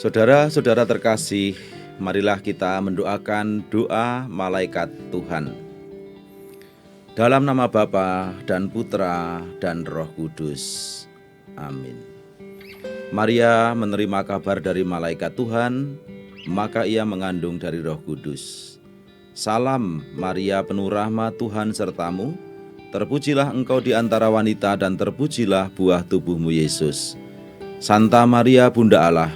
Saudara-saudara terkasih, marilah kita mendoakan doa malaikat Tuhan. Dalam nama Bapa dan Putra dan Roh Kudus. Amin. Maria menerima kabar dari malaikat Tuhan, maka ia mengandung dari Roh Kudus. Salam Maria, penuh rahmat, Tuhan sertamu. Terpujilah engkau di antara wanita dan terpujilah buah tubuhmu Yesus. Santa Maria Bunda Allah,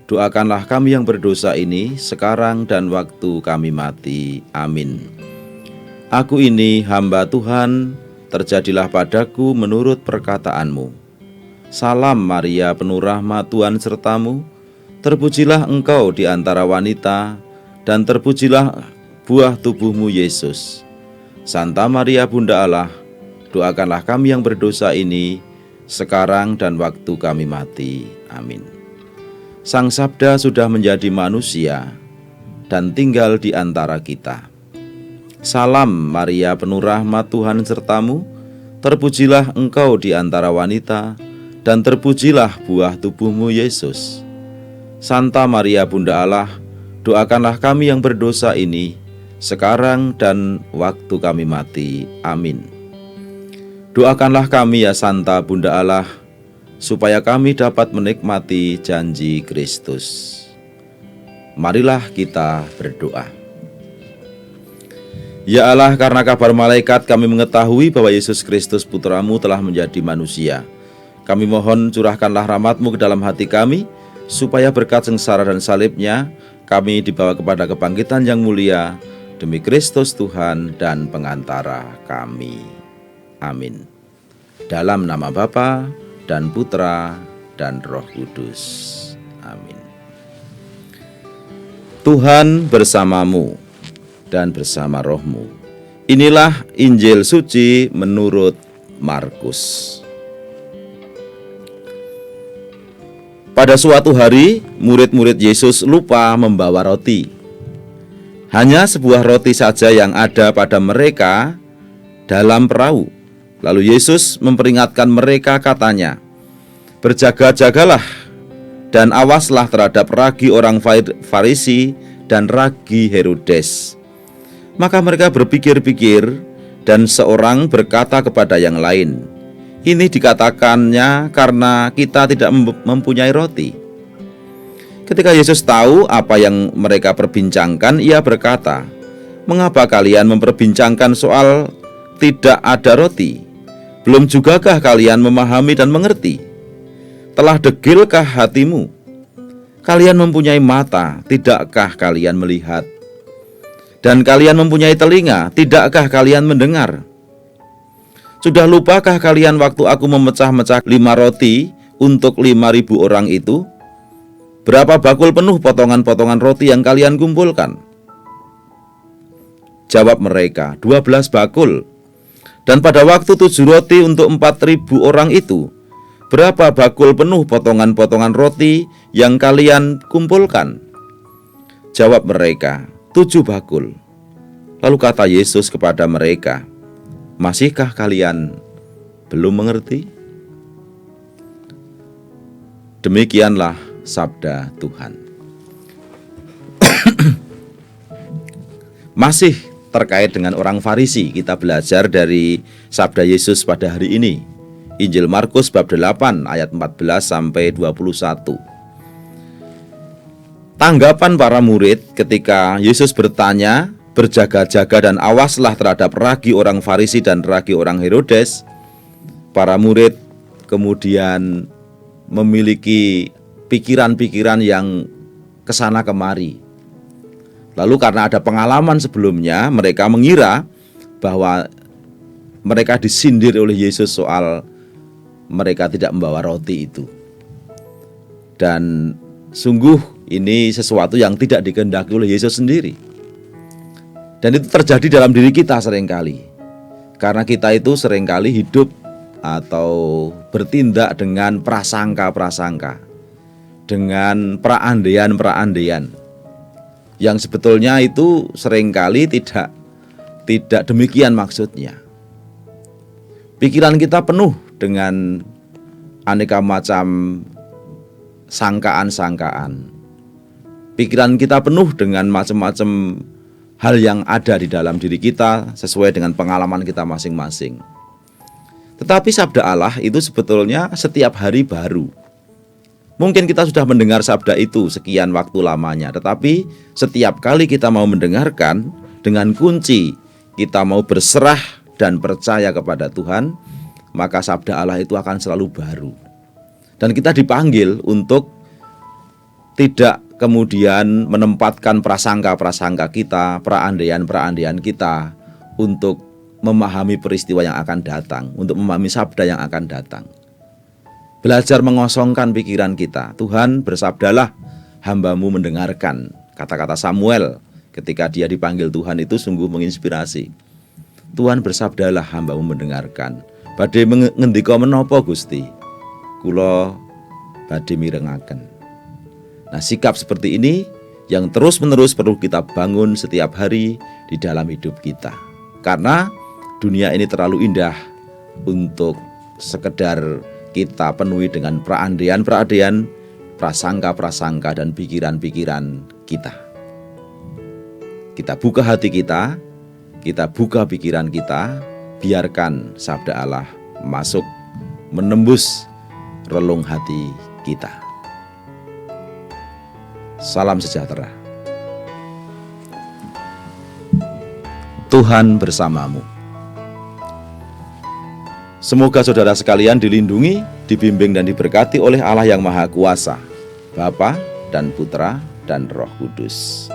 doakanlah kami yang berdosa ini sekarang dan waktu kami mati. Amin. Aku ini hamba Tuhan, terjadilah padaku menurut perkataanmu. Salam Maria, penuh rahmat, Tuhan sertamu. Terpujilah engkau di antara wanita dan terpujilah buah tubuhmu Yesus. Santa Maria Bunda Allah, doakanlah kami yang berdosa ini sekarang dan waktu kami mati. Amin. Sang Sabda sudah menjadi manusia dan tinggal di antara kita. Salam Maria, penuh rahmat, Tuhan sertamu. Terpujilah engkau di antara wanita dan terpujilah buah tubuhmu Yesus. Santa Maria Bunda Allah, doakanlah kami yang berdosa ini sekarang dan waktu kami mati. Amin. Doakanlah kami ya Santa Bunda Allah, supaya kami dapat menikmati janji Kristus. Marilah kita berdoa. Ya Allah, karena kabar malaikat kami mengetahui bahwa Yesus Kristus Putramu telah menjadi manusia. Kami mohon curahkanlah rahmat-Mu ke dalam hati kami, supaya berkat sengsara dan salibnya kami dibawa kepada kebangkitan yang mulia, demi Kristus Tuhan dan pengantara kami. Amin. Dalam nama Bapa dan Putra dan Roh Kudus. Amin. Tuhan bersamamu dan bersama rohmu. Inilah Injil suci menurut Markus. Pada suatu hari, murid-murid Yesus lupa membawa roti. Hanya sebuah roti saja yang ada pada mereka dalam perahu. Lalu Yesus memperingatkan mereka, katanya, "Berjaga-jagalah dan awaslah terhadap ragi orang Farisi dan ragi Herodes." Maka mereka berpikir-pikir dan seorang berkata kepada yang lain, "Ini dikatakannya karena kita tidak mempunyai roti." Ketika Yesus tahu apa yang mereka perbincangkan, ia berkata, "Mengapa kalian memperbincangkan soal tidak ada roti? Belum jugakah kalian memahami dan mengerti? Telah degilkah hatimu? Kalian mempunyai mata, tidakkah kalian melihat? Dan kalian mempunyai telinga, tidakkah kalian mendengar? Sudah lupakah kalian waktu aku memecah-mecah 5 roti untuk 5.000 orang itu? Berapa bakul penuh potongan-potongan roti yang kalian kumpulkan?" Jawab mereka, 12 bakul. "Dan pada waktu 7 roti untuk 4.000 orang itu, berapa bakul penuh potongan-potongan roti yang kalian kumpulkan?" Jawab mereka, 7 bakul. Lalu kata Yesus kepada mereka, "Masihkah kalian belum mengerti?" Demikianlah sabda Tuhan. Masih terkait dengan orang Farisi, kita belajar dari sabda Yesus pada hari ini. Injil Markus bab 8 ayat 14 sampai 21. Tanggapan para murid ketika Yesus bertanya, "Berjaga-jaga dan awaslah terhadap ragi orang Farisi dan ragi orang Herodes." Para murid kemudian memiliki pikiran-pikiran yang kesana kemari. Lalu karena ada pengalaman sebelumnya, mereka mengira bahwa mereka disindir oleh Yesus soal mereka tidak membawa roti itu. Dan sungguh ini sesuatu yang tidak dikehendaki oleh Yesus sendiri. Dan itu terjadi dalam diri kita seringkali. Karena kita itu seringkali hidup atau bertindak dengan prasangka-prasangka, dengan perandaian-perandaian, yang sebetulnya itu seringkali tidak demikian maksudnya. Pikiran kita penuh dengan aneka macam sangkaan-sangkaan, Pikiran kita penuh dengan macam-macam hal yang ada di dalam diri kita sesuai dengan pengalaman kita masing-masing. Tetapi sabda Allah itu sebetulnya setiap hari baru. Mungkin kita sudah mendengar sabda itu sekian waktu lamanya, tetapi setiap kali kita mau mendengarkan dengan kunci kita mau berserah dan percaya kepada Tuhan, maka sabda Allah itu akan selalu baru. Dan kita dipanggil untuk tidak kemudian menempatkan prasangka-prasangka kita, perandaian-perandaian kita untuk memahami peristiwa yang akan datang, untuk memahami sabda yang akan datang. Belajar mengosongkan pikiran kita. Tuhan, bersabdalah, hamba-Mu mendengarkan. Kata-kata Samuel ketika dia dipanggil Tuhan itu sungguh menginspirasi. Tuhan, bersabdalah, hamba-Mu mendengarkan. Badhe ngendika menapa Gusti? Kula badhe mirengaken. Nah, sikap seperti ini yang terus-menerus perlu kita bangun setiap hari di dalam hidup kita. Karena dunia ini terlalu indah untuk sekedar kita penuhi dengan perandaian-perandaian, prasangka-prasangka dan pikiran-pikiran kita. Kita buka hati kita buka pikiran kita, biarkan sabda Allah masuk, menembus relung hati kita. Salam sejahtera. Tuhan bersamamu. Semoga saudara sekalian dilindungi, dibimbing dan diberkati oleh Allah yang Maha Kuasa, Bapa dan Putra dan Roh Kudus.